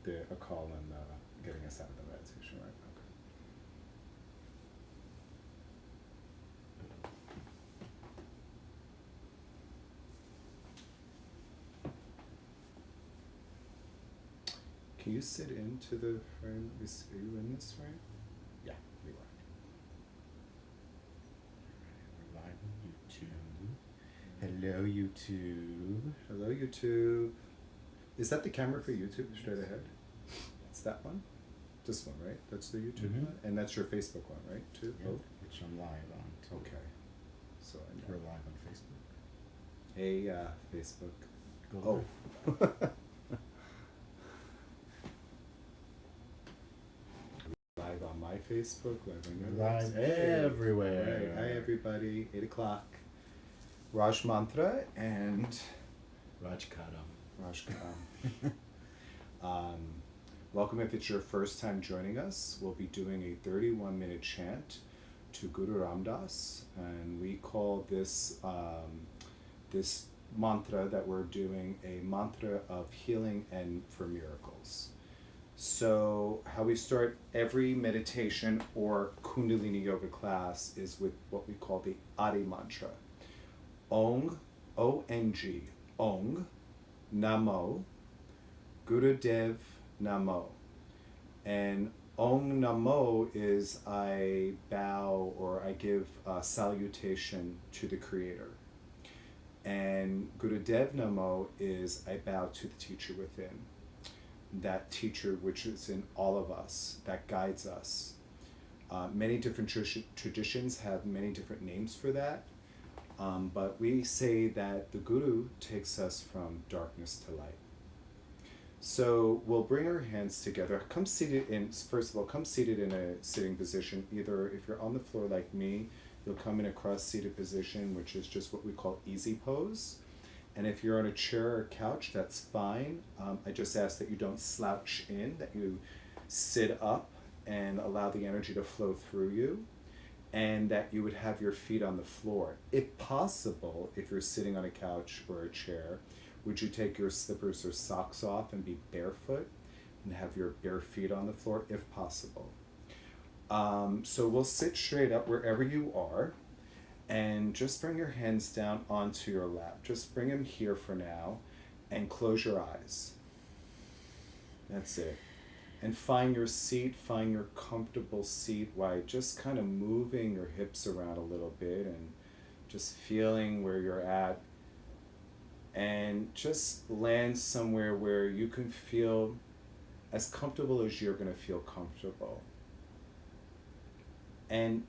a call and getting us out of the meditation, right? Okay. Can you sit into the frame? Are you in this frame? Yeah, you are. We're live on YouTube. Hello, YouTube. Hello, YouTube. Is that the camera for YouTube straight ahead? It's that one? This one, right? That's the YouTube one? And that's your Facebook one, right? Too? Yeah, Both? which I'm live on. Too. Okay. So I know. We're live on Facebook. Hey, Facebook. Go Live on my Facebook, live on your live everywhere. Right. Hi, everybody. 8 o'clock. Raj Mantra and Rajkaram. Welcome if it's your first time joining us. We'll be doing a 31-minute chant to Guru Ram Das, and we call this this mantra that we're doing a mantra of healing and for miracles. So how we start every meditation or Kundalini yoga class is with what we call the Adi mantra. Ong, O-N-G, Ong, Namo, Gurudev Namo. And Ong Namo is I bow or I give a salutation to the Creator. And Gurudev Namo is I bow to the teacher within. That teacher which is in all of us, that guides us. Many different traditions have many different names for that. But we say that the Guru takes us from darkness to light. So we'll bring our hands together. Come seated in a sitting position. Either if you're on the floor like me, you'll come in a cross-seated position, which is just what we call easy pose. And if you're on a chair or couch, that's fine. I just ask that you don't slouch in, that you sit up and allow the energy to flow through you, and that you would have your feet on the floor. If possible, if you're sitting on a couch or a chair, would you take your slippers or socks off and be barefoot and have your bare feet on the floor, if possible. So we'll sit straight up wherever you are, and just bring your hands down onto your lap. Just bring them here for now, and close your eyes. That's it. And find your seat, find your comfortable seat while just kind of moving your hips around a little bit and just feeling where you're at. And just land somewhere where you can feel as comfortable as you're going to feel comfortable. And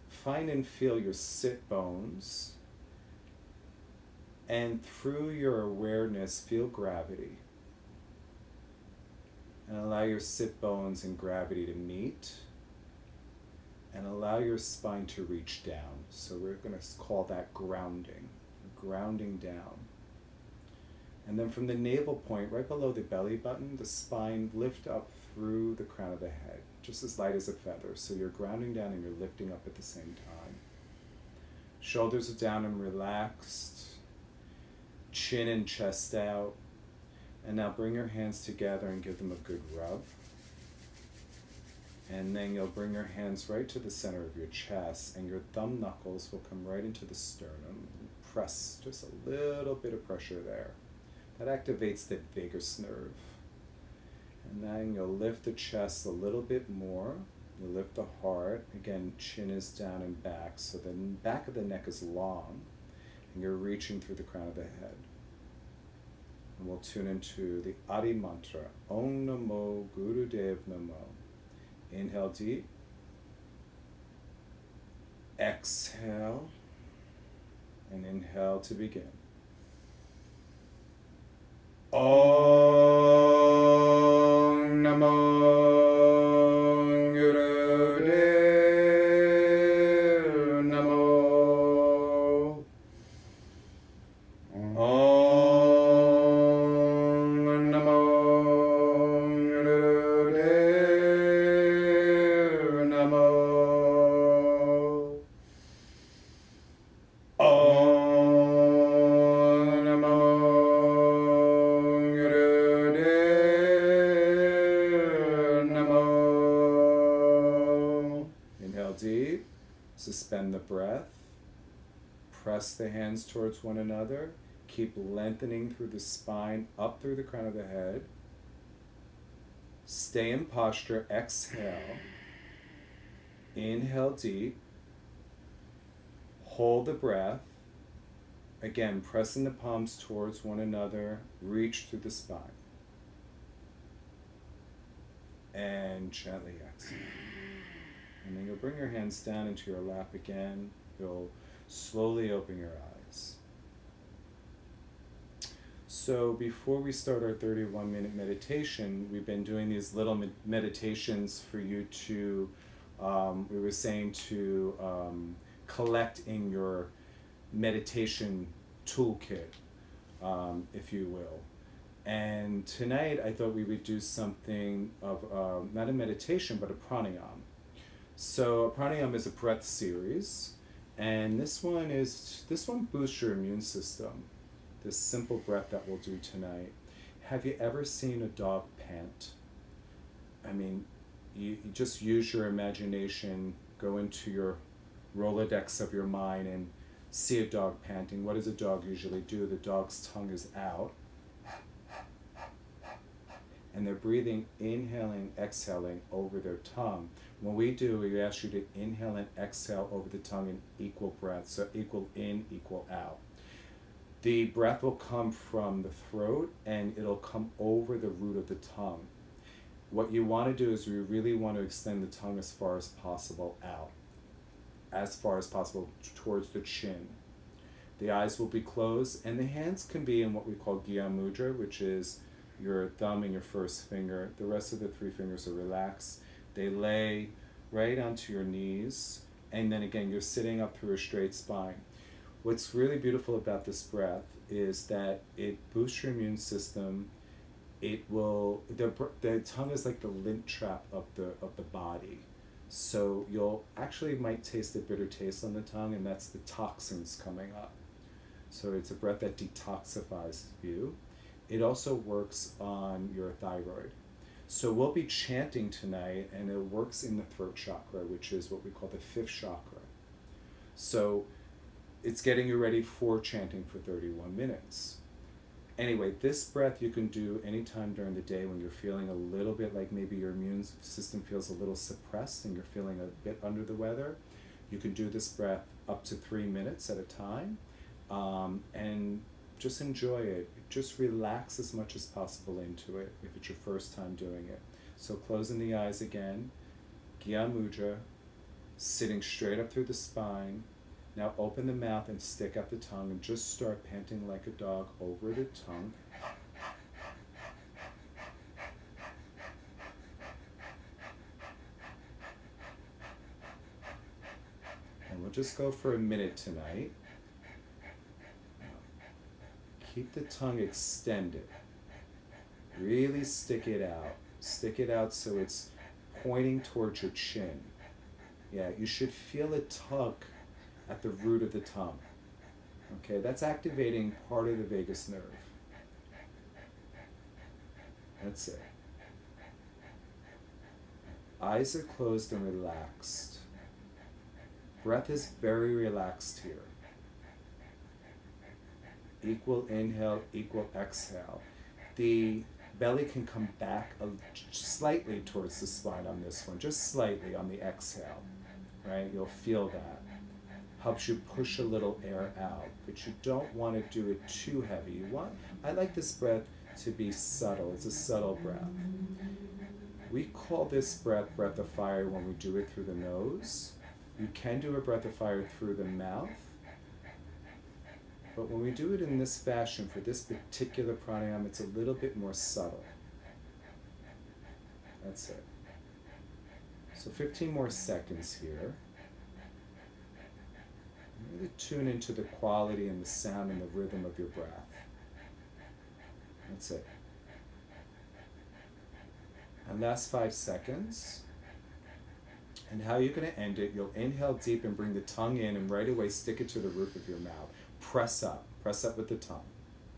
find and feel your sit bones. And through your awareness, feel gravity. And allow your sit bones and gravity to meet. And allow your spine to reach down. So we're going to call that grounding. Grounding down. And then from the navel point, right below the belly button, the spine lift up through the crown of the head, just as light as a feather. So you're grounding down and you're lifting up at the same time. Shoulders are down and relaxed. Chin and chest out. And now bring your hands together and give them a good rub. And then you'll bring your hands right to the center of your chest, and your thumb knuckles will come right into the sternum. Press, just a little bit of pressure there. That activates the vagus nerve. And then you'll lift the chest a little bit more. You'll lift the heart. Again, chin is down and back, so the back of the neck is long, and you're reaching through the crown of the head. And we'll tune into the Adi mantra, Om Namo Gurudev Namo. Inhale deep. Exhale. And inhale to begin. Om Namo extend the breath. Press the hands towards one another. Keep lengthening through the spine, up through the crown of the head. Stay in posture. Exhale. Inhale deep. Hold the breath. Again, pressing the palms towards one another. Reach through the spine. And gently exhale. And then you'll bring your hands down into your lap again. You'll slowly open your eyes. So before we start our 31-minute meditation, we've been doing these little meditations for you to, we were saying to collect in your meditation toolkit, if you will. And tonight I thought we would do something of, not a meditation, but a pranayama. So a pranayama is a breath series, and this one boosts your immune system. This simple breath that we'll do tonight. Have you ever seen a dog pant? I mean, you just use your imagination, go into your Rolodex of your mind and see a dog panting. What does a dog usually do? The dog's tongue is out. And they're breathing, inhaling, exhaling over their tongue. When we do, we ask you to inhale and exhale over the tongue in equal breaths, so equal in, equal out. The breath will come from the throat and it'll come over the root of the tongue. What you want to do is you really want to extend the tongue as far as possible out, as far as possible towards the chin. The eyes will be closed and the hands can be in what we call Gya Mudra, which is your thumb and your first finger. The rest of the three fingers are relaxed. They lay right onto your knees, and then again you're sitting up through a straight spine. What's really beautiful about this breath is that it boosts your immune system. It will, the tongue is like the lint trap of the body. So you'll actually might taste a bitter taste on the tongue, and that's the toxins coming up. So it's a breath that detoxifies you. It also works on your thyroid. So we'll be chanting tonight, and it works in the throat chakra, which is what we call the fifth chakra. So it's getting you ready for chanting for 31 minutes. Anyway, this breath you can do anytime during the day when you're feeling a little bit like maybe your immune system feels a little suppressed and you're feeling a bit under the weather. You can do this breath up to 3 minutes at a time, and just enjoy it. Just relax as much as possible into it if it's your first time doing it. So closing the eyes again, Gya Mudra, sitting straight up through the spine. Now open the mouth and stick out the tongue and just start panting like a dog over the tongue. And we'll just go for a minute tonight. Keep the tongue extended. Really stick it out. Stick it out so it's pointing towards your chin. Yeah, you should feel a tug at the root of the tongue. Okay, that's activating part of the vagus nerve. That's it. Eyes are closed and relaxed. Breath is very relaxed here. Equal inhale, equal exhale. The belly can come back slightly towards the spine on this one, just slightly on the exhale, right? You'll feel that. Helps you push a little air out, but you don't want to do it too heavy. I like this breath to be subtle. It's a subtle breath. We call this breath of fire when we do it through the nose. You can do a breath of fire through the mouth, but when we do it in this fashion for this particular pranayama, it's a little bit more subtle. That's it. So 15 more seconds here. Really tune into the quality and the sound and the rhythm of your breath. That's it. And last 5 seconds. And how you're going to end it, you'll inhale deep and bring the tongue in and right away stick it to the roof of your mouth. Press up with the tongue.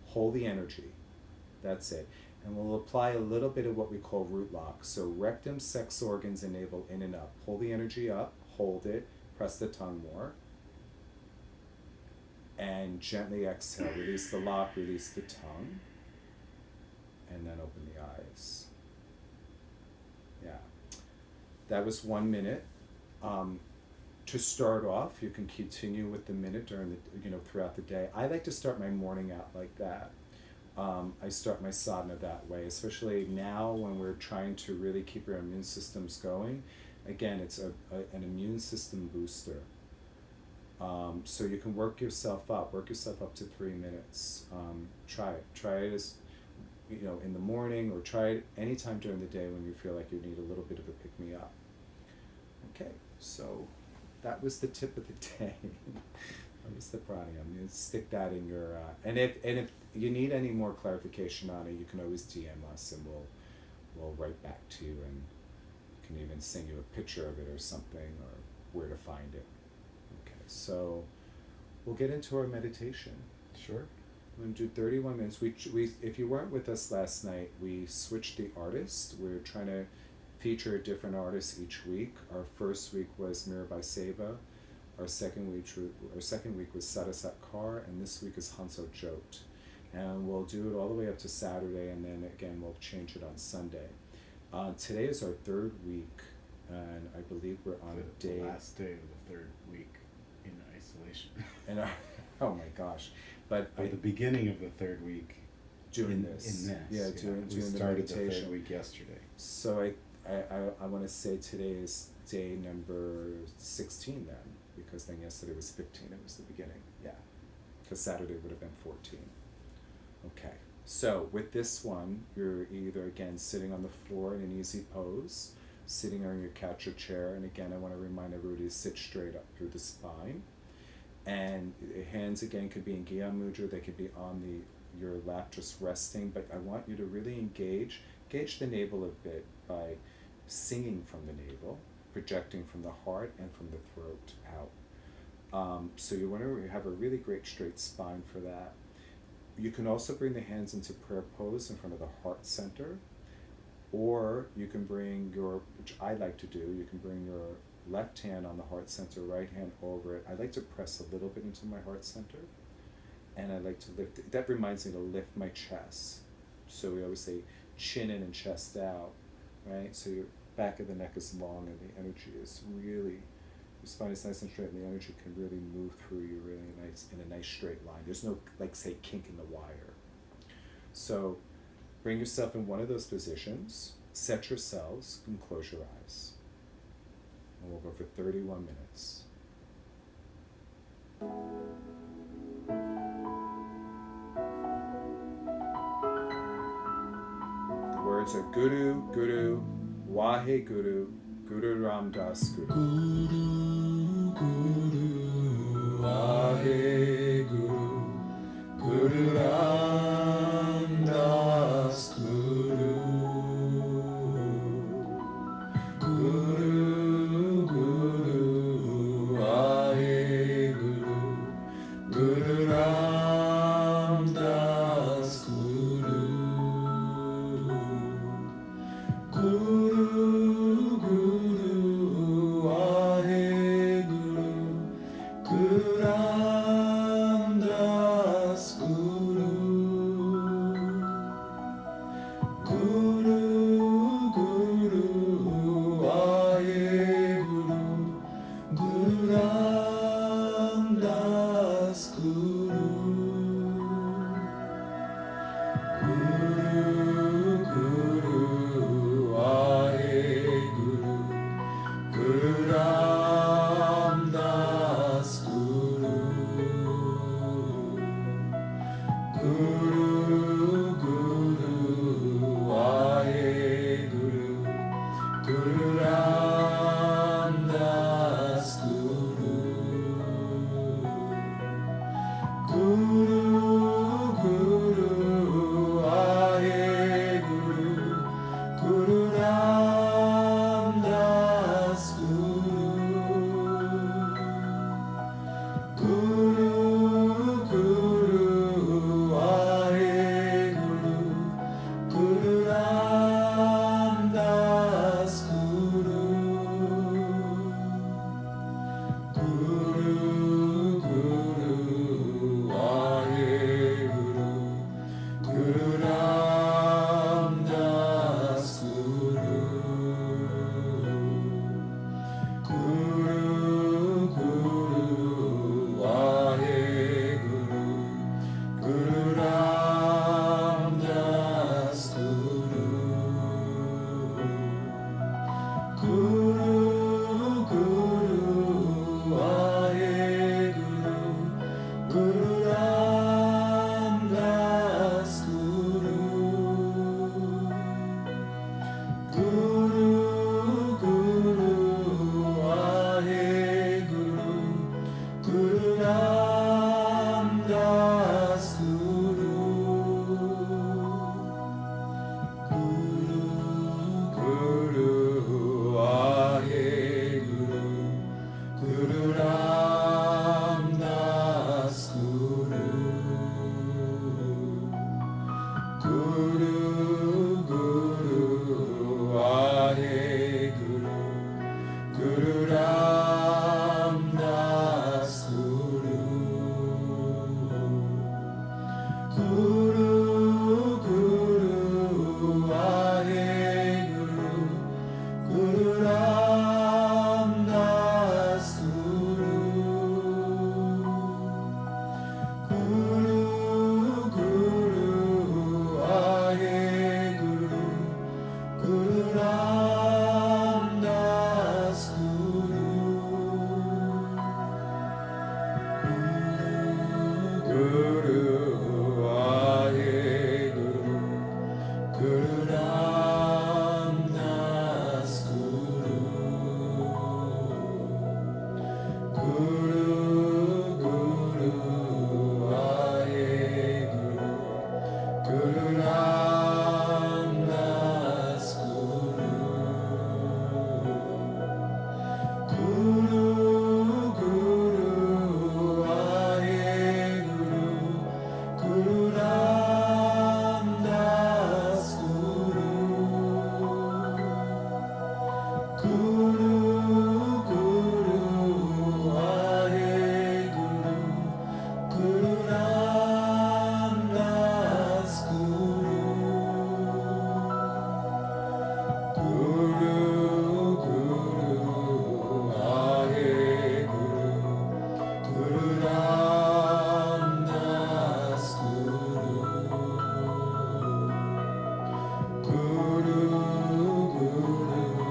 Hold the energy. That's it. And we'll apply a little bit of what we call root lock. So rectum, sex organs, and navel in and up. Pull the energy up, hold it, press the tongue more. And gently exhale, release the lock, release the tongue. And then open the eyes. Yeah. That was 1 minute. To start off, you can continue with the minute during the, throughout the day. I like to start my morning out like that. I start my sadhana that way, especially now when we're trying to really keep our immune systems going. Again, it's an immune system booster. So you can work yourself up to 3 minutes. Try it as, in the morning, or try it anytime during the day when you feel like you need a little bit of a pick-me-up. Okay, so that was the tip of the day. That was the pranayama. You stick that in your, and if you need any more clarification on it, you can always DM us and we'll write back to you, and we can even send you a picture of it or something, or where to find it. Okay, so we'll get into our meditation. Sure. We're going to do 31 minutes. We if you weren't with us last night, we switched the artist. We're trying to feature a different artist each week. Our first week was Mirabai Seba. Our second week was Sarasat Kaur, and this week is Hanso Jot. And we'll do it all the way up to Saturday, and then again we'll change it on Sunday. Today is our third week, and I believe we're on the last day of the third week in isolation. And oh my gosh! But the beginning of the third week. Doing this. Doing the meditation. The third week yesterday. So I want to say today is day number 16 then, because then yesterday was 15, it was the beginning, yeah. Because Saturday would have been 14. Okay, so with this one, you're either, again, sitting on the floor in an easy pose, sitting on your couch or chair, and again, I want to remind everybody to sit straight up through the spine. And hands, again, could be in Gyan Mudra, they could be on your lap just resting, but I want you to really engage the navel a bit by singing from the navel, projecting from the heart and from the throat out. So you want to have a really great straight spine for that. You can also bring the hands into prayer pose in front of the heart center, or you can bring which I like to do, you can bring your left hand on the heart center, right hand over it. I like to press a little bit into my heart center, and I like to lift it. That reminds me to lift my chest. So we always say chin in and chest out, right? So your back of the neck is long and the energy is really, your spine is nice and straight, and the energy can really move through you really nice in a nice straight line. There's no, like, say, kink in the wire. So bring yourself in one of those positions, set yourselves, and close your eyes. And we'll go for 31 minutes. The words are Guru, Guru, Wahe Guru, Guru Ram Das Guru. Guru, Guru, Wahe Guru, Guru Ram Das Guru. Guru, Guru, Wahe Guru, Guru Ram Das Guru. Guru, Guru, Wahe Guru, Guru Ram Das Guru. Guru, Guru, Wahe Guru, Guru Ram Das Guru. Guru, Guru, Wahe Guru, Guru, Vaheguru, Guru Ramdas Guru. Guru, Guru, Vaheguru, Guru Ramdas Guru. Guru, Vaheguru, Guru Ramdas Guru. Guru, Guru, Vaheguru, Guru Ramdas Guru. Guru, Guru, Vaheguru, Guru Ramdas Guru. Guru, Guru, Vaheguru, Guru Ramdas Guru. Guru, Vaheguru, Guru Ramdas Guru. Guru, Guru, Vaheguru, Guru Ramdas Guru. Guru, Guru, Vaheguru, Guru Ramdas Guru. Guru, Guru, Vaheguru, Guru Ramdas Guru. Guru, Guru, Vaheguru, Guru Ramdas Guru. Guru, Guru,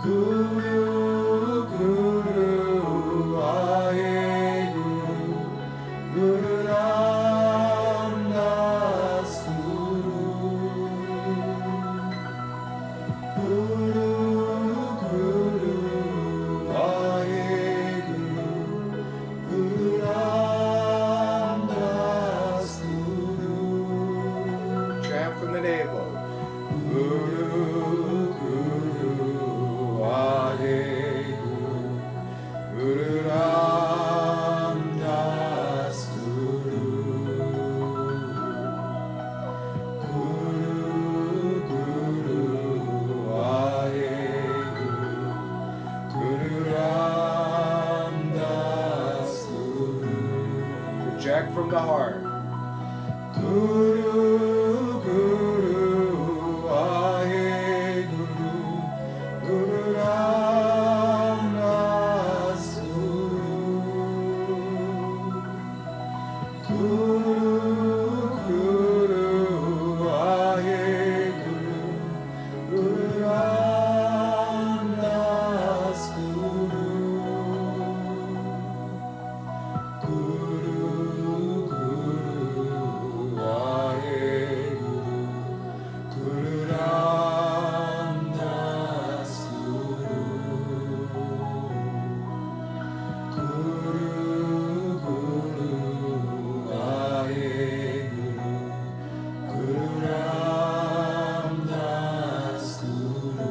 Guru Guru Vaheguru Guru Ramdas Guru Guru Vaheguru Guru Ramdas Guru. Chant from the navel. Guru Guru Vaheguru Guru Ramdas Guru. Guru Guru Vaheguru Guru Ramdas Guru. Project from the heart. Guru Guru Vaheguru Guru Ramdas Guru. Guru Guru Vaheguru Guru Ramdas Guru. Guru Guru Vaheguru Guru Ramdas Guru. Guru Guru Vaheguru Guru Ramdas Guru.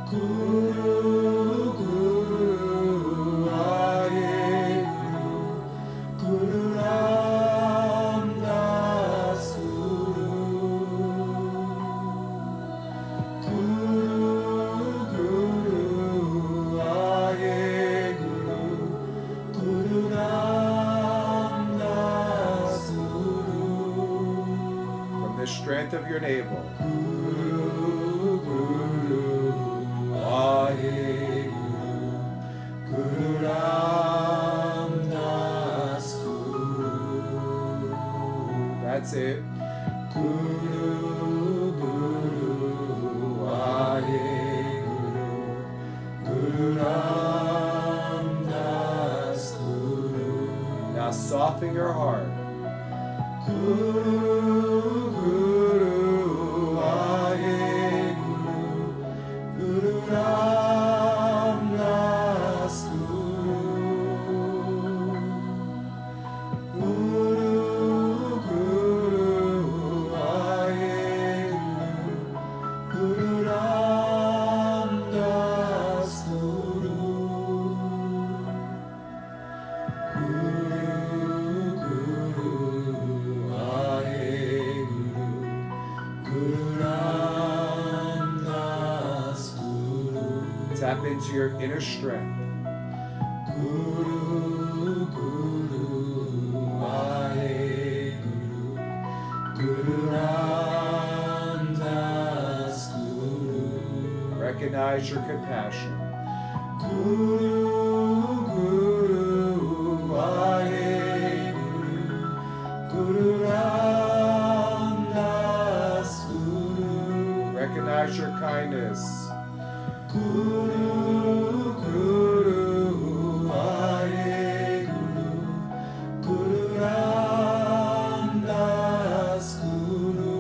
Guru Guru Vaheguru Guru Ramdas Guru. Guru Guru Vaheguru Guru Ramdas Guru. From the strength of your navel. Guru Guru Vaheguru Guru Ramdas Guru. That's it. Guru Guru Vaheguru Guru Ramdas Guru. Now soften your heart. Guru Guru Vaheguru Guru Ramdas Guru. Guru Guru Vaheguru Guru Ramdas Guru. Guru Guru Vaheguru Guru Ramdas Guru. Tap into your inner strength. Guru Guru Vaheguru Guru Ramdas Guru. Recognize your compassion. Guru Guru Vaheguru Guru Ramdas Guru. Recognize your kindness. Guru Guru Vaheguru Guru Ramdas Guru.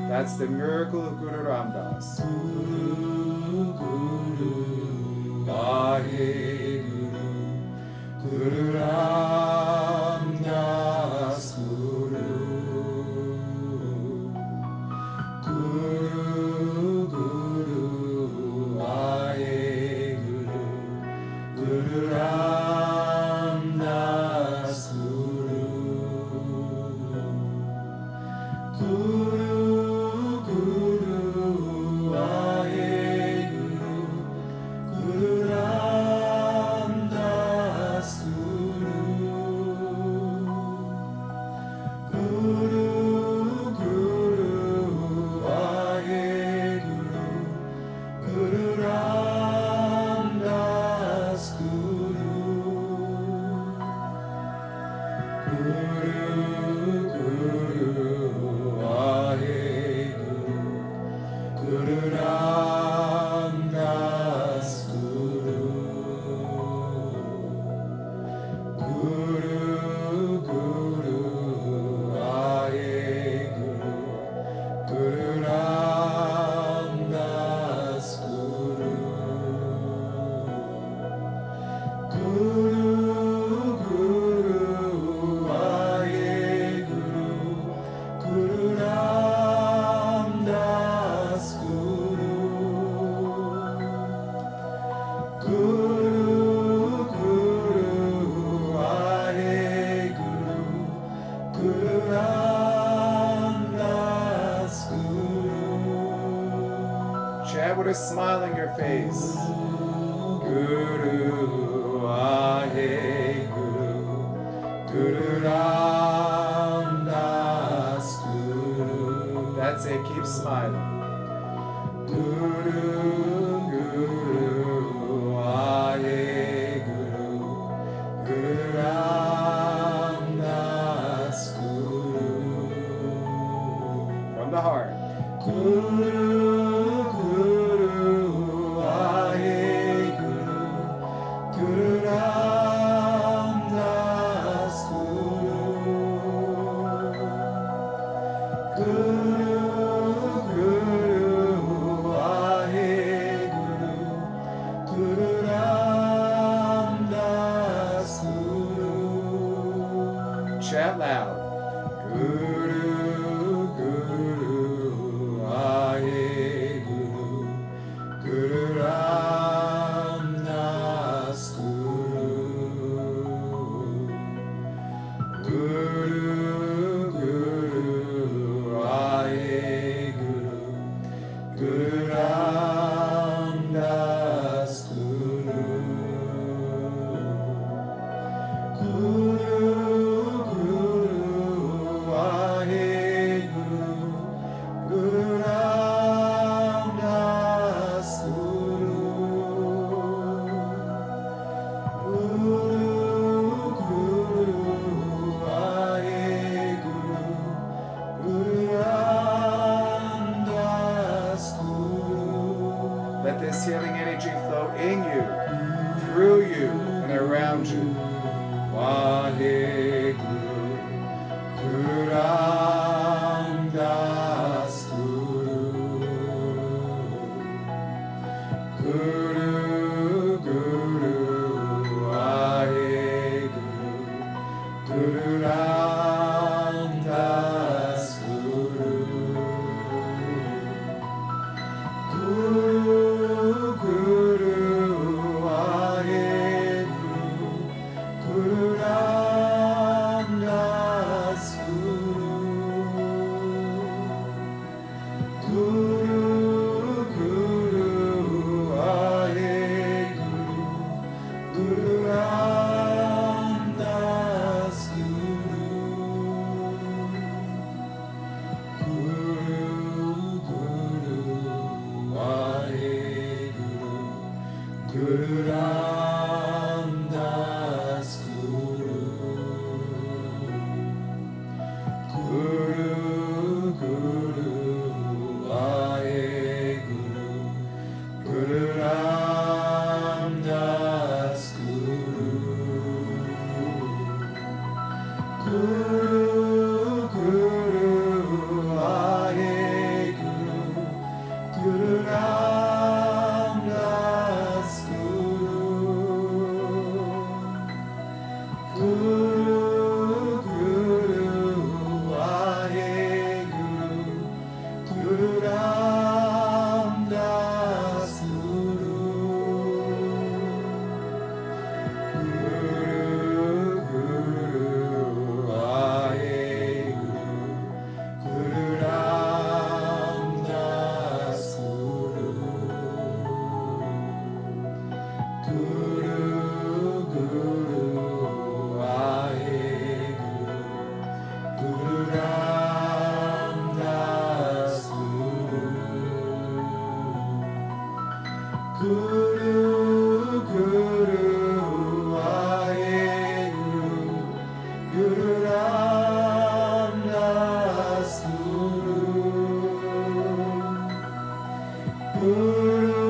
That's the miracle of Guru Ramdas. Guru Guru Vaheguru Guru Ramdas Guru. Guru Guru Vaheguru Guru Ramdas Guru. Guru Guru Vaheguru Guru Ramdas Ramdas Guru, Guru Guru Aye Guru, Guru Ramdas Guru, Guru Guru Aye Guru, Guru Ramdas Guru, Guru Guru Aye Guru, Guru Ramdas Guru. Chant with a smile on your face. Guru Aye Guru, Guru Ramdas Guru. That's it, keep smiling. Guru Guru Aye Guru, Guru Ramdas Guru. From the heart. Guru Guru Aye Guru, Guru Ramdas Guru, Guru Guru Aye Guru, Guru Ramdas Guru. Chant loud. Guru Guru Aye Guru, Guru Ramdas Guru, Guru Guru Aye Guru, Guru Ramdas Guru, Guru Guru Aye Guru, Guru Ramdas Guru, Guru Guru Aye Guru, Guru Ramdas Guru. Let this healing energy flow in you, through you, and around you. Wahe Guru, Guru Ramdas Guru, Guru Guru Aye Guru, Guru Ramdas Guru, Guru Guru Aye Guru, Guru Ramdas Guru, Guru Guru Aye Guru, Guru Ramdas Guru, Guru Guru Aye Guru, Guru Ramdas Guru, Guru Guru Aye Guru, Guru Ramdas Guru, Guru Guru Aye Guru, Guru Ramdas Guru, Guru Guru Aye Guru, Guru Ramdas Guru, Guru Guru Aye Guru, Guru Ramdas Guru, Guru Guru Aye Guru, Guru Ramdas Guru, Guru Guru Aye Guru, Guru Ramdas Guru, Guru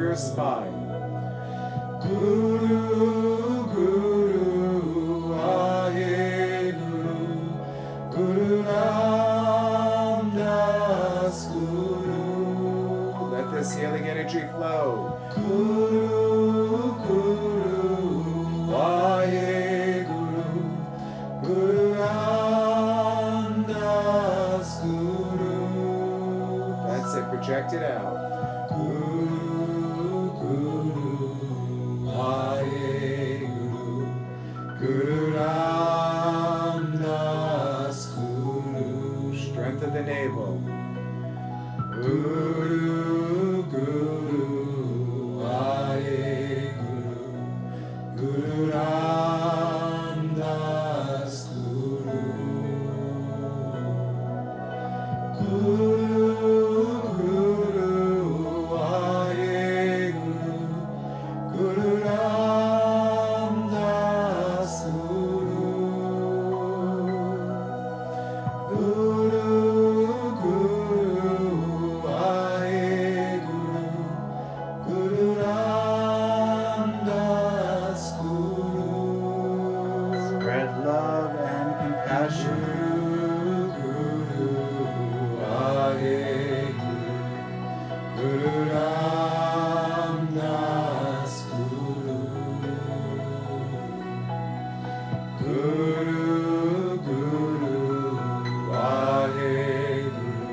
through your spine. Guru, Guru, Vaheguru, Guru Ram Das Guru. Let this healing energy flow. Guru, Guru, Vaheguru, Guru Ram Das Guru. That's it. Project it out. Guru, Guru, Vaheguru, Guru Ram Das Guru. Strength of the navel. Guru, Guru, Vaheguru, Guru Ram Das Guru. Guru, Guru, Vaheguru, Guru Ram Das Guru. Guru, Guru, Vaheguru, Guru Ram Das Guru. Spread love and compassion. Guru, Vaheguru, Guru Ram Das Guru. Guru, Guru, Vaheguru,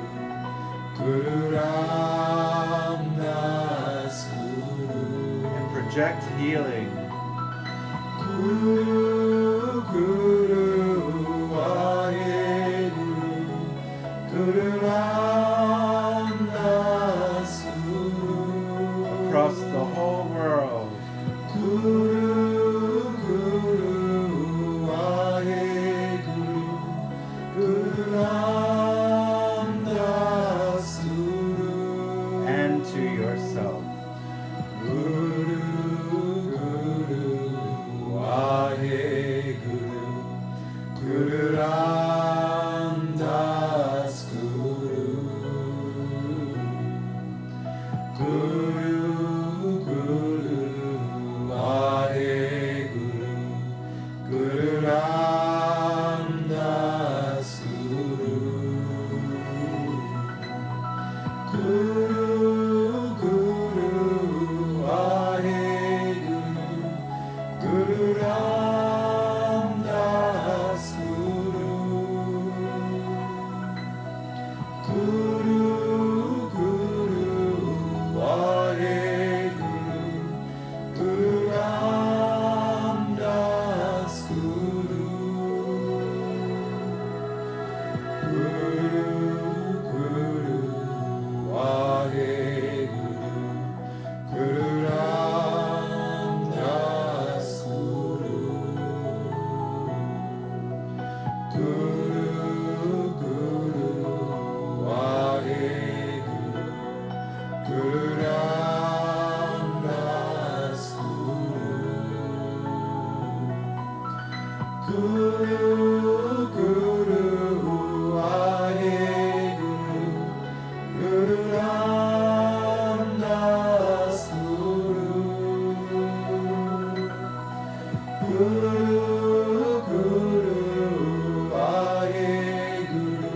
Guru Ram Das Guru. And project healing. Guru, Guru, Vaheguru, Guru Ram Das Guru. Across the whole world. Guru, Guru, Vaheguru, Guru Ram Das Guru. And to yourself. Guru, Guru, Vaheguru, Guru Ram Das Guru. Guru, Guru, Vaheguru, Guru Ram Das Guru. Guru, Guru, Vaheguru, Guru Ram Das Guru. Guru, Guru, Vaheguru, Guru Ram Das Guru. Guru, Guru, Vaheguru, Guru Ram Das Guru. Guru, Guru, Vaheguru, Guru Ram Das Guru. Guru, Guru, Vaheguru, Guru Ram Das Guru. Guru, Guru, Vaheguru,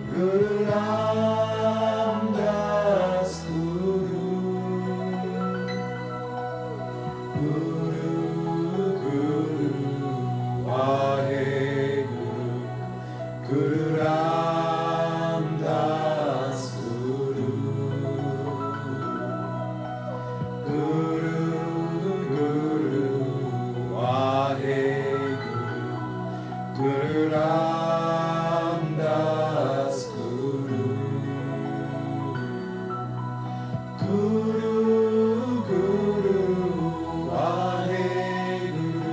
Guru Ram Das Guru. Guru, Guru, Vaheguru, Guru Ram Das Guru. Guru, Guru, Vaheguru, Guru Ram Das Guru. Guru, Guru, Vaheguru,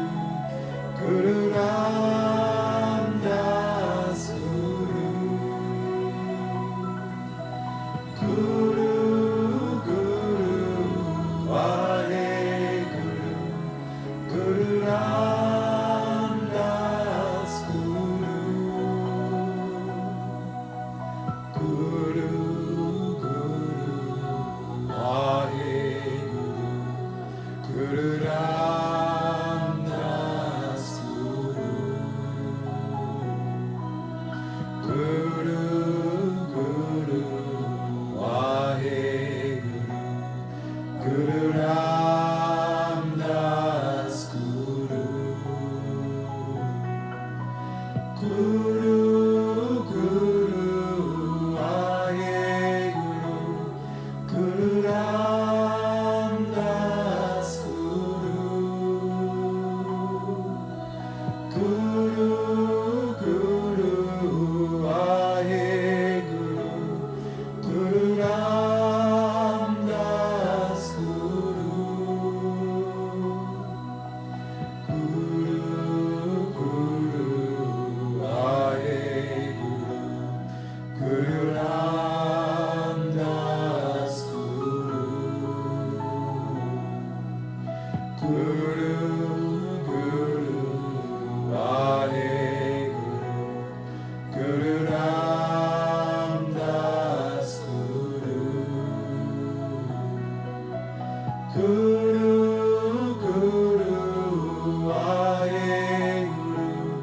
Guru Ram Das Guru. Guru, Guru, Vaheguru, Guru Ram Das Guru. Guru, Guru, Vaheguru, Guru, Guru, Aye Guru,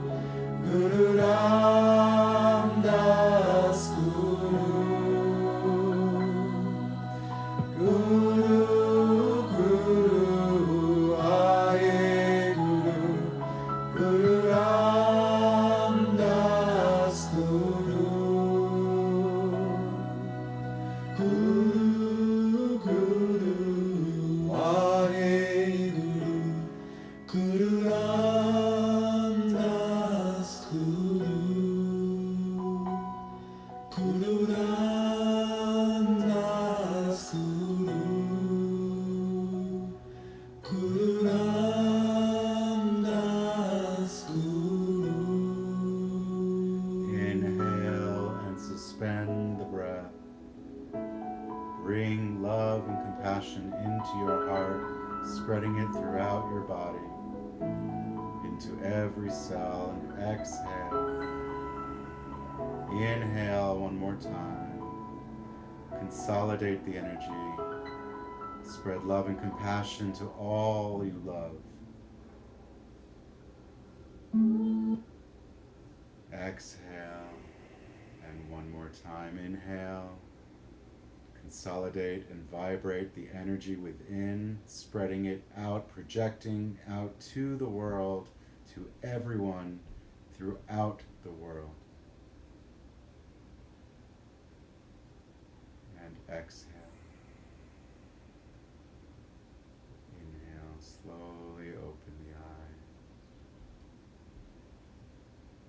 Guru Ram Das Guru. Guru, Guru, Aye Guru, Guru Ram Das Guru. Guru, Guru, Aye Guru, Guru Ram Das Guru. Guru Ram Das Guru. Guru Ram Das Guru. Inhale and suspend the breath. Bring love and compassion into your heart, spreading it throughout your body, into every cell, and exhale. Inhale one more time. Consolidate the energy. Spread love and compassion to all you love. Exhale. And one more time. Inhale. Consolidate and vibrate the energy within, spreading it out, projecting out to the world, to everyone throughout the world. And exhale. Inhale, slowly open the eyes.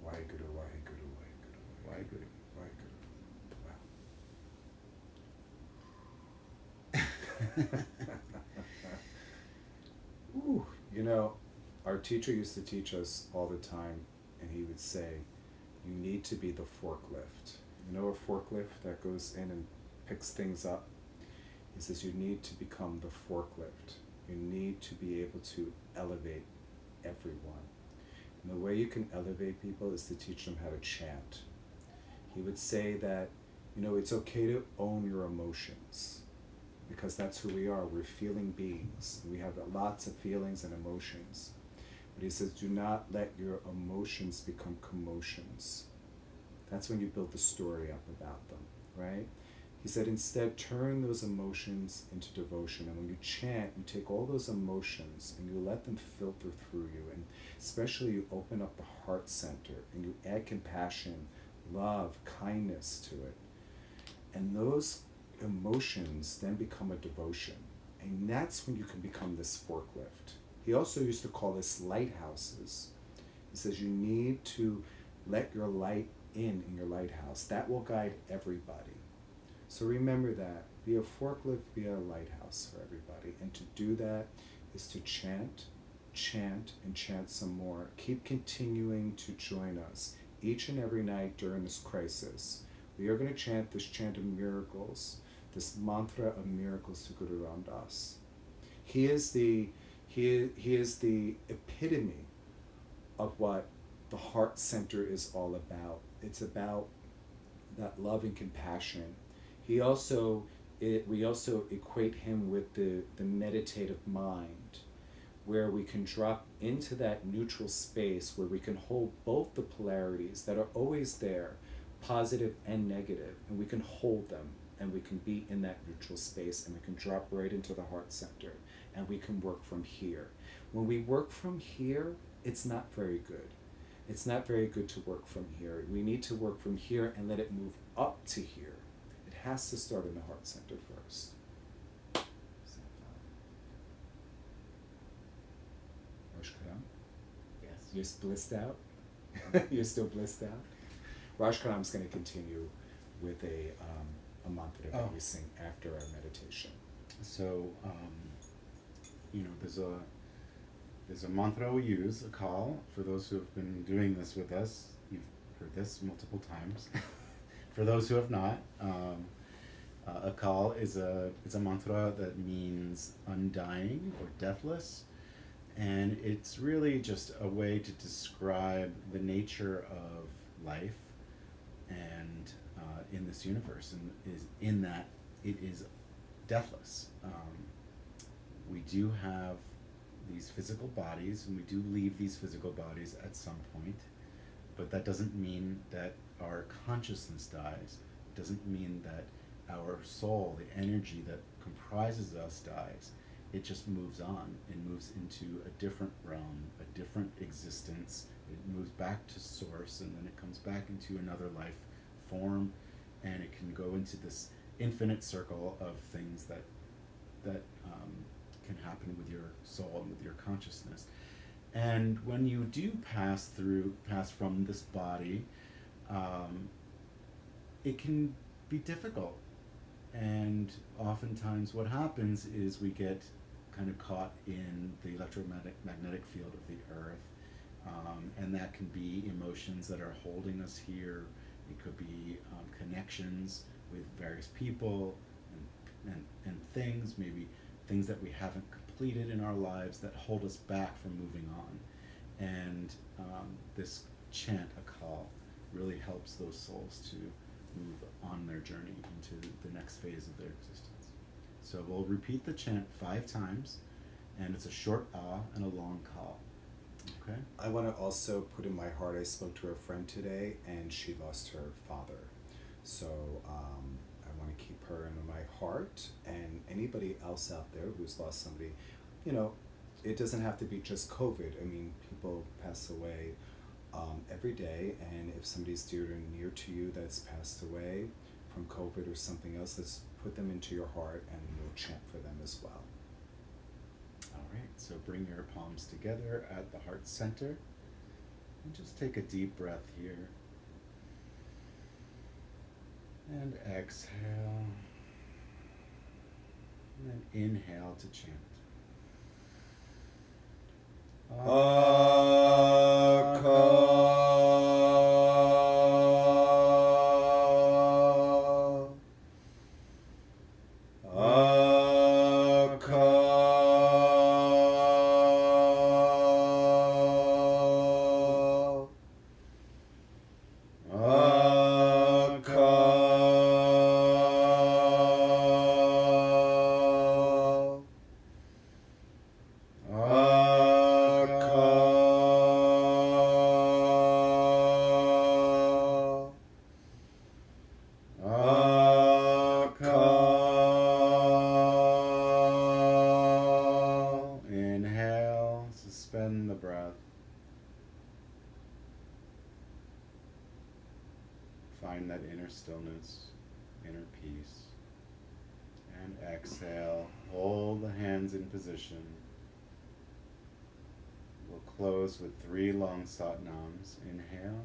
Waheguru, Waheguru, Waheguru, Waheguru. Waheguru. Wow. Ooh, you know, our teacher used to teach us all the time, and he would say, you need to be the forklift. You know a forklift that goes in and picks things up? He says you need to become the forklift. You need to be able to elevate everyone. And the way you can elevate people is to teach them how to chant. He would say that, you know, it's okay to own your emotions, because that's who we are. We're feeling beings. We have lots of feelings and emotions. But he says, do not let your emotions become commotions. That's when you build the story up about them, right? He said, instead, turn those emotions into devotion. And when you chant, you take all those emotions and you let them filter through you. And especially you open up the heart center and you add compassion, love, kindness to it. And those emotions then become a devotion. And that's when you can become this forklift. He also used to call this lighthouses. He says you need to let your light in your lighthouse. That will guide everybody. So remember that. Be a forklift, be a lighthouse for everybody. And to do that is to chant, chant, and chant some more. Keep continuing to join us each and every night during this crisis. We are going to chant this chant of miracles, this mantra of miracles to Guru Ram Das. He is the epitome of what the heart center is all about. It's about that love and compassion. We also equate him with the meditative mind, where we can drop into that neutral space where we can hold both the polarities that are always there, positive and negative, and we can hold them, and we can be in that neutral space, and we can drop right into the heart center, and we can work from here. When we work from here, it's not very good. It's not very good to work from here. We need to work from here and let it move up to here. It has to start in the heart center first. Rosh Karam? Yes. You're blissed out? You're still blissed out? Rosh Karam's going to continue with a mantra that we sing after our meditation. So, there's a mantra we use, a call, for those who have been doing this with us. You've heard this multiple times. For those who have not, a call is a mantra that means undying or deathless, and it's really just a way to describe the nature of life and in this universe, and is in that it is deathless. we do have these physical bodies, and we do leave these physical bodies at some point, but that doesn't mean that our consciousness dies. It doesn't mean that our soul, the energy that comprises us, dies. It just moves on. It moves into a different realm, a different existence. It moves back to source, and then it comes back into another life form, and it can go into this infinite circle of things that can happen with your soul and with your consciousness. And when you do pass from this body, it can be difficult. And oftentimes what happens is we get kind of caught in the electromagnetic field of the earth. And that can be emotions that are holding us here. It could be connections with various people and things, maybe things that we haven't completed in our lives that hold us back from moving on. And this chant, a call, really helps those souls to move on their journey into the next phase of their existence. So we'll repeat the chant 5 times, and it's a short ah and a long call. Okay? I want to also put in my heart, I spoke to a friend today, and she lost her father. So I want to keep her in my heart, and anybody else out there who's lost somebody. You know, it doesn't have to be just COVID. I mean, people pass away every day, and if somebody's dear and near to you that's passed away from COVID or something else, let's put them into your heart, and we'll chant for them as well. All right, so bring your palms together at the heart center, and just take a deep breath here. And exhale. And then inhale to chant. Inhale, suspend the breath. Find that inner stillness, inner peace. And exhale, hold the hands in position. We'll close with 3 long Satnams. Inhale.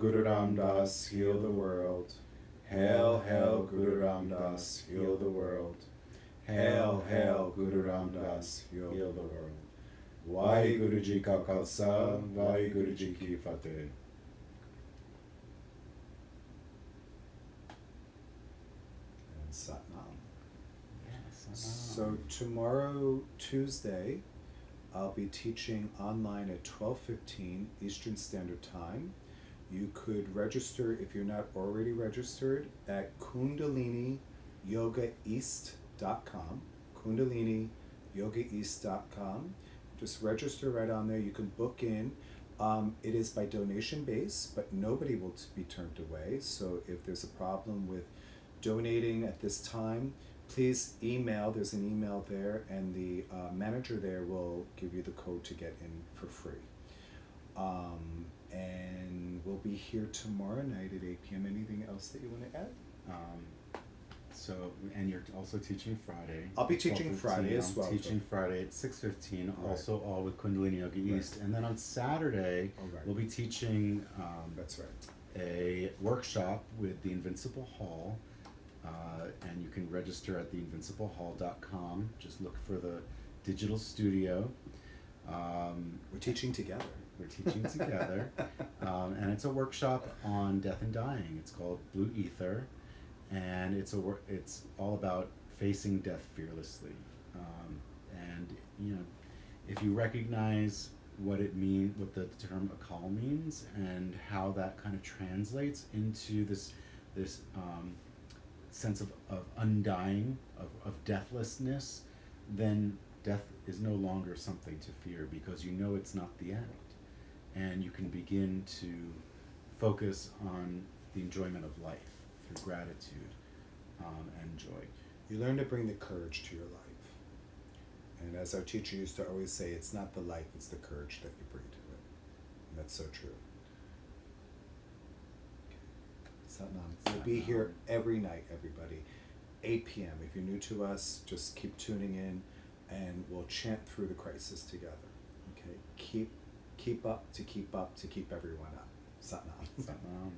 Guru Ramdas, heal the world. Hail, hail, Guru Ramdas, heal the world. Hail, hail, Guru Ramdas, heal the world. Vaheguru Ji Ka Khalsa, Vaheguru Ji Ki Fateh. And Satnam. So tomorrow, Tuesday, I'll be teaching online at 12:15 Eastern Standard Time. You could register, if you're not already registered, at kundaliniyogaeast.com, kundaliniyogaeast.com. Just register right on there. You can book in. It is by donation base, but nobody will be turned away. So if there's a problem with donating at this time, please email. There's an email there, and the manager there will give you the code to get in for free. And we'll be here tomorrow night at 8 p.m. Anything else that you want to add? And you're also teaching Friday. I'll be teaching Friday as well. Teaching Friday at 6:15, Right. also all with Kundalini Yoga East. And then on Saturday, Right. we'll be teaching That's right. a workshop with the Invincible Hall And you can register at theinvinciblehall.com. Just look for the digital studio. We're teaching together. We're teaching together. And it's a workshop on death and dying. It's called Blue Ether. And it's all about facing death fearlessly. And you know, if you recognize what the term akal means, and how that kind of translates into this sense of undying, of deathlessness, then death is no longer something to fear, because you know it's not the end, and you can begin to focus on the enjoyment of life through gratitude and joy. You learn to bring the courage to your life. And as our teacher used to always say, it's not the life, it's the courage that you bring to it. And that's so true. Satnam. We'll be here every night, everybody. 8 p.m. If you're new to us, just keep tuning in, and we'll chant through the crisis together. Okay? Keep up to keep everyone up. Satnam. Satnam.